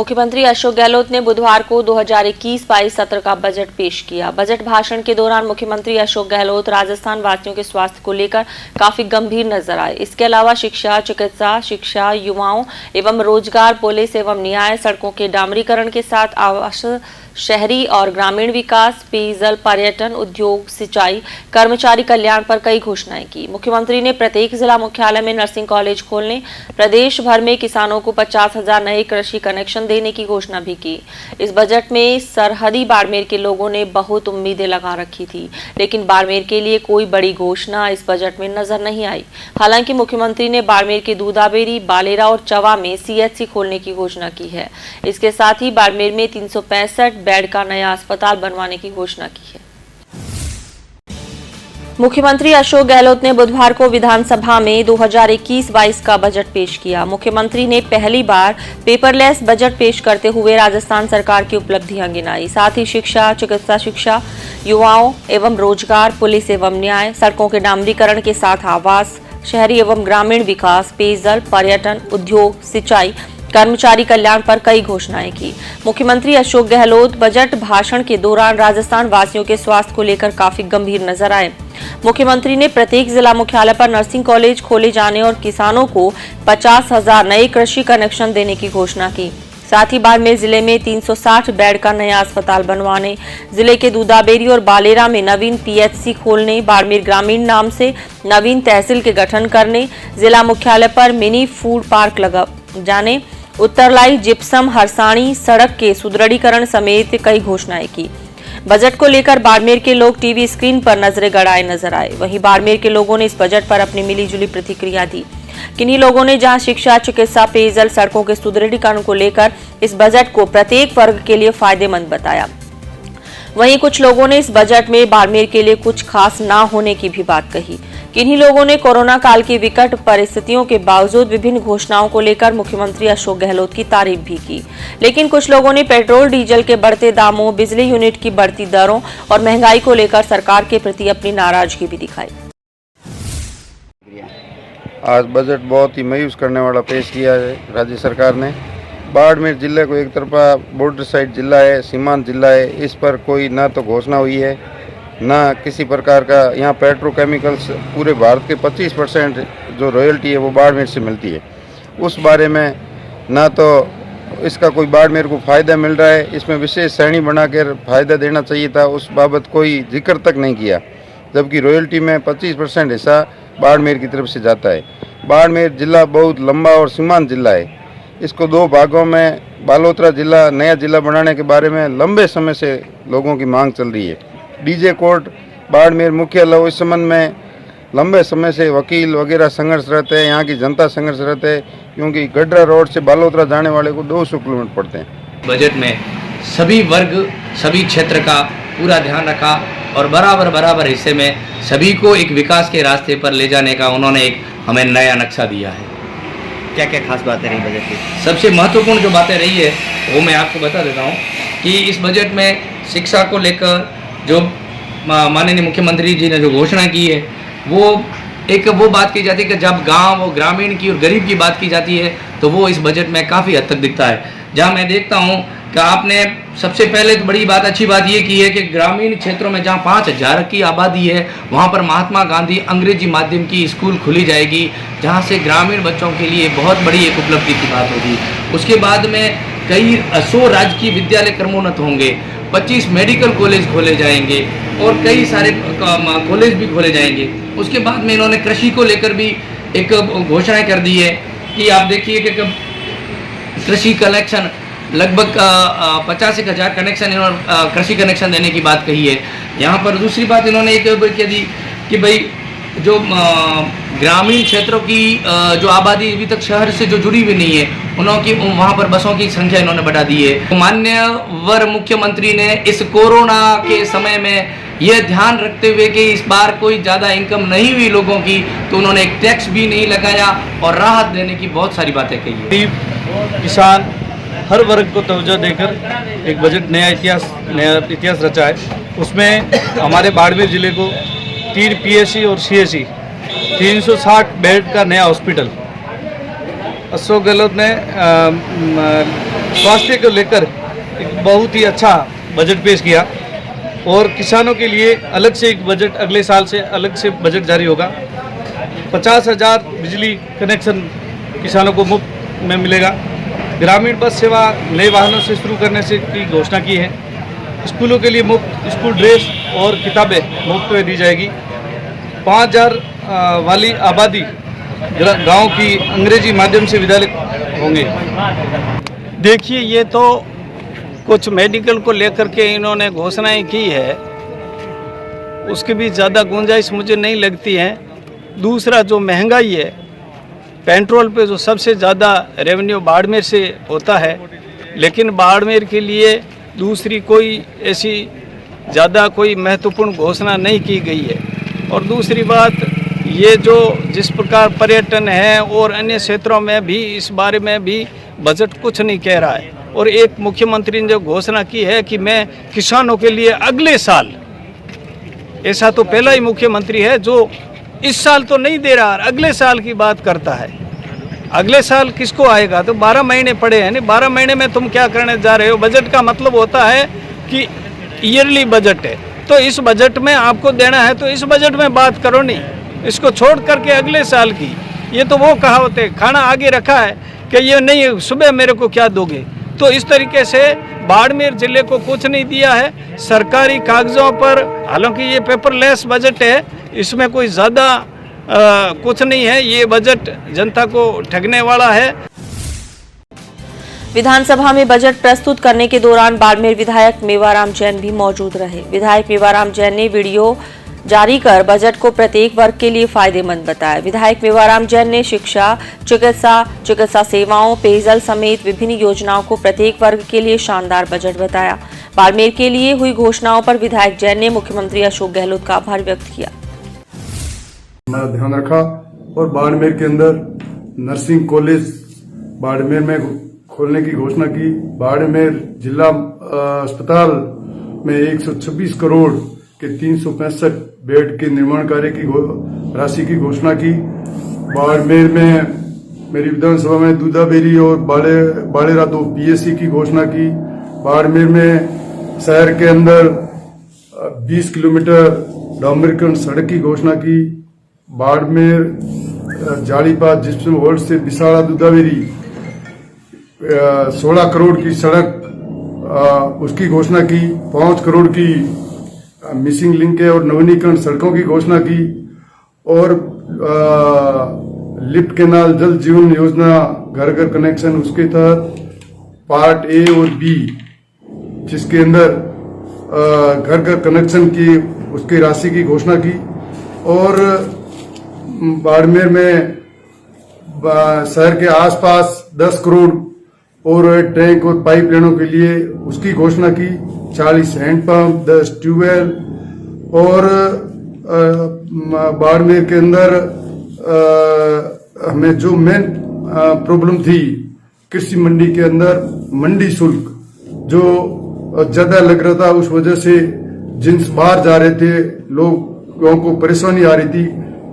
मुख्यमंत्री अशोक गहलोत ने बुधवार को 2021-22 सत्र का बजट पेश किया। बजट भाषण के दौरान मुख्यमंत्री अशोक गहलोत राजस्थान वासियों के स्वास्थ्य को लेकर काफी गंभीर नजर आए। इसके अलावा शिक्षा, चिकित्सा, शिक्षा, युवाओं एवं रोजगार, पुलिस एवं न्याय, सड़कों के डामरीकरण के साथ आवास, शहरी और ग्रामीण विकास, पेयजल, पर्यटन, उद्योग, सिंचाई, कर्मचारी कल्याण पर कई घोषणाएं की। मुख्यमंत्री ने प्रत्येक जिला मुख्यालय में नर्सिंग कॉलेज खोलने, प्रदेश भर में किसानों को 50,000 नए कृषि कनेक्शन देने की घोषणा भी की। इस बजट में सरहदी बाड़मेर के लोगों ने बहुत उम्मीदें लगा रखी थी, लेकिन बाड़मेर के लिए कोई बड़ी घोषणा इस बजट में नजर नहीं आई। हालांकि मुख्यमंत्री ने बाड़मेर के दूधाबेरी, बालेरा और चवा में CHC खोलने की घोषणा की है। इसके साथ ही बाड़मेर में 365 बेड का नया अस्पताल बनवाने की घोषणा की है। मुख्यमंत्री अशोक गहलोत ने बुधवार को विधानसभा में 2021-22 का बजट पेश किया। मुख्यमंत्री ने पहली बार पेपरलेस बजट पेश करते हुए राजस्थान सरकार की उपलब्धियां गिनाई। साथ ही शिक्षा, चिकित्सा शिक्षा, युवाओं एवं रोजगार, पुलिस एवं न्याय, सड़कों के डामरीकरण के साथ आवास, शहरी एवं ग्रामीण विकास, पेयजल, पर्यटन, उद्योग, सिंचाई, कर्मचारी कल्याण पर कई घोषणाएं की। मुख्यमंत्री अशोक गहलोत बजट भाषण के दौरान राजस्थान वासियों के स्वास्थ्य को लेकर काफी गंभीर नजर आए। मुख्यमंत्री ने प्रत्येक जिला मुख्यालय पर नर्सिंग कॉलेज खोले जाने और किसानों को 50,000 नए कृषि कनेक्शन देने की घोषणा की। साथ ही बाड़मेर जिले में 360 बेड का नया अस्पताल बनवाने, जिले के दूधाबेरी और बालेरा में नवीन PHC खोलने, बाड़मेर ग्रामीण नाम से नवीन तहसील के गठन करने, जिला मुख्यालय पर मिनी फूड पार्क लगा जाने, उत्तरलाई, जिप्सम, हरसाणी सड़क के सुदृढ़ीकरण समेत कई घोषणाएं की। बजट को लेकर बाड़मेर के लोग टीवी स्क्रीन पर नजरें गड़ाए नजर आए। वहीं बाड़मेर के लोगों ने इस बजट पर अपनी मिलीजुली प्रतिक्रिया दी। किन्हीं लोगों ने जहां शिक्षा, चिकित्सा, पेयजल, सड़कों के सुदृढ़ीकरण को लेकर इस बजट को प्रत्येक वर्ग के लिए फायदेमंद बताया। वहीं कुछ लोगों ने इस बजट में बाड़मेर के लिए कुछ खास ना होने की भी बात कही। किन्हीं लोगों ने कोरोना काल की विकट परिस्थितियों के बावजूद विभिन्न घोषणाओं को लेकर मुख्यमंत्री अशोक गहलोत की तारीफ भी की। लेकिन कुछ लोगों ने पेट्रोल डीजल के बढ़ते दामों, बिजली यूनिट की बढ़ती दरों और महंगाई को लेकर सरकार के प्रति अपनी नाराजगी भी दिखाई। आज बजट बहुत ही मायूस करने वाला पेश किया है राज्य सरकार ने। बाड़मेर जिले को एक तरफा बॉर्डर साइड जिला है, सीमांत जिला है, इस पर कोई ना तो घोषणा हुई है ना किसी प्रकार का। यहाँ पेट्रोकेमिकल्स पूरे भारत के 25% जो रॉयल्टी है वो बाड़मेर से मिलती है। उस बारे में ना तो इसका कोई बाड़मेर को फ़ायदा मिल रहा है, इसमें विशेष श्रेणी बनाकर फ़ायदा देना चाहिए था, उस बाबत कोई जिक्र तक नहीं किया। जबकि रॉयल्टी में 25% हिस्सा बाड़मेर की तरफ से जाता है। बाड़मेर जिला बहुत लंबा और सीमांत जिला है। इसको दो भागों में बालोतरा जिला, नया जिला बनाने के बारे में लंबे समय से लोगों की मांग चल रही है। DJ कोर्ट बाड़मेर मुख्यालय, इस संबंध में लंबे समय से वकील वगैरह संघर्ष रहते हैं, यहाँ की जनता संघर्ष रहते हैं, क्योंकि गड्ढा रोड से बालोतरा जाने वाले को 200 किलोमीटर पड़ते हैं। बजट में सभी वर्ग, सभी क्षेत्र का पूरा ध्यान रखा और बराबर हिस्से में सभी को एक विकास के रास्ते पर ले जाने का उन्होंने एक हमें नया नक्शा दिया है। क्या क्या खास बातें रही बजट की? सबसे महत्वपूर्ण जो बातें रही है वो मैं आपको बता देता हूँ कि इस बजट में शिक्षा को लेकर जो माननीय मुख्यमंत्री जी ने जो घोषणा की है वो बात की जाती है कि जब गांव और ग्रामीण की और गरीब की बात की जाती है तो वो इस बजट में काफ़ी हद तक दिखता है। जहां मैं देखता हूं कि आपने सबसे पहले तो बड़ी बात, अच्छी बात ये की है कि ग्रामीण क्षेत्रों में जहां 5,000 की आबादी है वहां पर महात्मा गांधी अंग्रेजी माध्यम की स्कूल खुली जाएगी, जहां से ग्रामीण बच्चों के लिए बहुत बड़ी एक उपलब्धि की बात होगी। उसके बाद में कई 100 राजकीय विद्यालय क्रमोन्नत होंगे, 25 मेडिकल कॉलेज खोले जाएंगे और कई सारे कॉलेज भी खोले जाएंगे। उसके बाद में इन्होंने कृषि को लेकर भी एक घोषणा कर दी है कि आप देखिए कि कृषि कनेक्शन लगभग 85,000 कनेक्शन इन्होंने कृषि कनेक्शन देने की बात कही है। यहाँ पर दूसरी बात इन्होंने एक कह दी कि भाई जो ग्रामीण क्षेत्रों की जो आबादी अभी तक शहर से जो जुड़ी हुई नहीं है उनकी वहाँ पर बसों की संख्या इन्होंने बढ़ा दी है। माननीय मुख्यमंत्री ने इस कोरोना के समय में यह ध्यान रखते हुए कि इस बार कोई ज़्यादा इनकम नहीं हुई लोगों की, तो उन्होंने एक टैक्स भी नहीं लगाया और राहत देने की बहुत सारी बातें कही है। गरीब किसान हर वर्ग को तवज्जो देकर एक बजट नया इतिहास रचा है। उसमें हमारे बाड़मेर जिले को 3 PHC और CHC 360 बेड का नया हॉस्पिटल अशोक गहलोत ने स्वास्थ्य को लेकर एक बहुत ही अच्छा बजट पेश किया और किसानों के लिए अलग से एक बजट, अगले साल से अलग से बजट जारी होगा। 50,000 बिजली कनेक्शन किसानों को मुफ्त में मिलेगा। ग्रामीण बस सेवा नए वाहनों से शुरू करने से की घोषणा की है। स्कूलों के लिए मुफ्त स्कूल ड्रेस और किताबें मुफ्त में दी जाएगी। 5,000 वाली आबादी गांव की अंग्रेजी माध्यम से विद्यालय होंगे। देखिए, ये तो कुछ मेडिकल को लेकर के इन्होंने घोषणाएं की है, उसकी भी ज़्यादा गुंजाइश मुझे नहीं लगती है। दूसरा, जो महंगाई है, पेट्रोल पे जो सबसे ज़्यादा रेवेन्यू बाड़मेर से होता है, लेकिन बाड़मेर के लिए दूसरी कोई ऐसी ज़्यादा कोई महत्वपूर्ण घोषणा नहीं की गई है। और दूसरी बात, ये जो जिस प्रकार पर्यटन है और अन्य क्षेत्रों में भी इस बारे में भी बजट कुछ नहीं कह रहा है। और एक मुख्यमंत्री ने जो घोषणा की है कि मैं किसानों के लिए अगले साल, ऐसा तो पहला ही मुख्यमंत्री है जो इस साल तो नहीं दे रहा, अगले साल की बात करता है। अगले साल किसको आएगा? तो 12 महीने पड़े हैं, नहीं 12 महीने में तुम क्या करने जा रहे हो? बजट का मतलब होता है कि ईयरली बजट है, तो इस बजट में आपको देना है तो इस बजट में बात करो, नहीं इसको छोड़ करके अगले साल की। ये तो वो कहावत है, खाना आगे रखा है कि ये नहीं सुबह मेरे को क्या दोगे। तो इस तरीके से बाड़मेर जिले को कुछ नहीं दिया है सरकारी कागजों पर। हालांकि ये पेपरलेस बजट है, इसमें कोई ज़्यादा कुछ नहीं है। ये बजट जनता को ठगने वाला है। विधानसभा में बजट प्रस्तुत करने के दौरान बाड़मेर विधायक मेवाराम जैन भी मौजूद रहे। विधायक मेवाराम जैन ने वीडियो जारी कर बजट को प्रत्येक वर्ग के लिए फायदेमंद बताया। विधायक मेवाराम जैन ने शिक्षा, चिकित्सा सेवाओं, पेयजल समेत विभिन्न योजनाओं को प्रत्येक वर्ग के लिए शानदार बजट बताया। बाड़मेर के लिए हुई घोषणाओं पर विधायक जैन ने मुख्यमंत्री अशोक गहलोत का आभार व्यक्त किया। हमारा ध्यान रखा और बाड़मेर के अंदर नर्सिंग कॉलेज बाड़मेर में खोलने की घोषणा की। बाड़मेर जिला अस्पताल में 126 करोड़ के 365 बेड के निर्माण कार्य की राशि की घोषणा की। बाड़मेर में मेरी विधानसभा में दूधाबेरी और बाड़ेरा 2 पीएससी की घोषणा की। बाड़मेर में शहर के अंदर 20 किलोमीटर डामरीकरण सड़क की घोषणा की। बाड़मेर जालीपात जिप्सम होल्ड से बिसाड़ा दूधाबेरी 16 करोड़ की सड़क उसकी घोषणा की। 5 करोड़ की मिसिंग लिंक है और नवीनीकरण सड़कों की घोषणा की। और लिफ्ट केनाल जल जीवन योजना घर घर कनेक्शन उसके तहत पार्ट ए और बी, जिसके अंदर घर घर कनेक्शन की उसकी राशि की घोषणा की। और बाड़मेर में शहर के आसपास 10 करोड़ और टैंक और पाइप लाइनों के लिए उसकी घोषणा की। 40 हैंडपंप, 10 ट्यूबवेल। और बाड़मेर के अंदर हमें जो मेन प्रॉब्लम थी कृषि मंडी के अंदर, मंडी शुल्क जो ज्यादा लग रहा था, उस वजह से जिन्स बाहर जा रहे थे लोगों को परेशानी आ रही थी,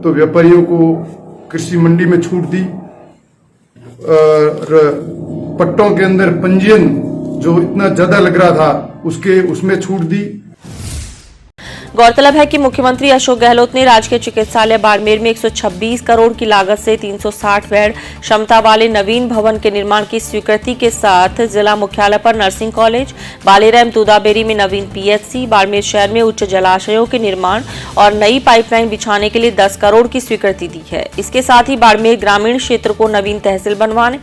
तो व्यापारियों को कृषि मंडी में छूट दी। पट्टों के अंदर पंजीयन जो इतना ज्यादा लग रहा था उसमें छूट दी। गौरतलब है कि मुख्यमंत्री अशोक गहलोत ने राजकीय चिकित्सालय बाड़मेर में 126 करोड़ की लागत से 360 बेड क्षमता वाले नवीन भवन के निर्माण की स्वीकृति के साथ जिला मुख्यालय पर नर्सिंग कॉलेज, बालेराम दूधाबेरी में नवीन पीएचसी, बाड़मेर शहर में उच्च जलाशयों के निर्माण और नई पाइपलाइन बिछाने के लिए 10 करोड़ की स्वीकृति दी है। इसके साथ ही बाड़मेर ग्रामीण क्षेत्र को नवीन तहसील बनवाने,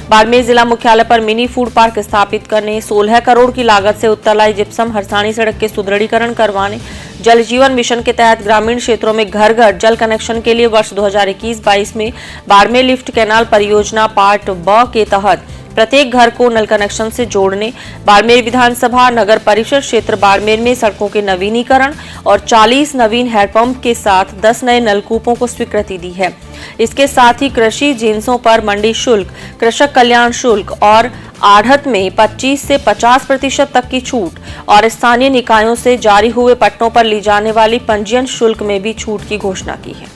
बाड़मेर जिला मुख्यालय पर मिनी फूड पार्क स्थापित करने, 16 करोड़ की लागत से उत्तरलाई जिप्सम हरसाणी सड़क के सुदृढ़ीकरण करवाने, जल जीवन मिशन के तहत ग्रामीण क्षेत्रों में घर घर जल कनेक्शन के लिए वर्ष 2021-22 में बाड़मेर लिफ्ट कैनाल परियोजना पार्ट ब के तहत प्रत्येक घर को नल कनेक्शन से जोड़ने, बाड़मेर विधानसभा नगर परिषद क्षेत्र बाड़मेर में सड़कों के नवीनीकरण और 40 नवीन हैंडपंप के साथ 10 नए नलकूपों को स्वीकृति दी है। इसके साथ ही कृषि जिन्सों पर मंडी शुल्क, कृषक कल्याण शुल्क और आढ़त में 25 से 50% तक की छूट और स्थानीय निकायों से जारी हुए पट्टों पर ली जाने वाली पंजीयन शुल्क में भी छूट की घोषणा की है।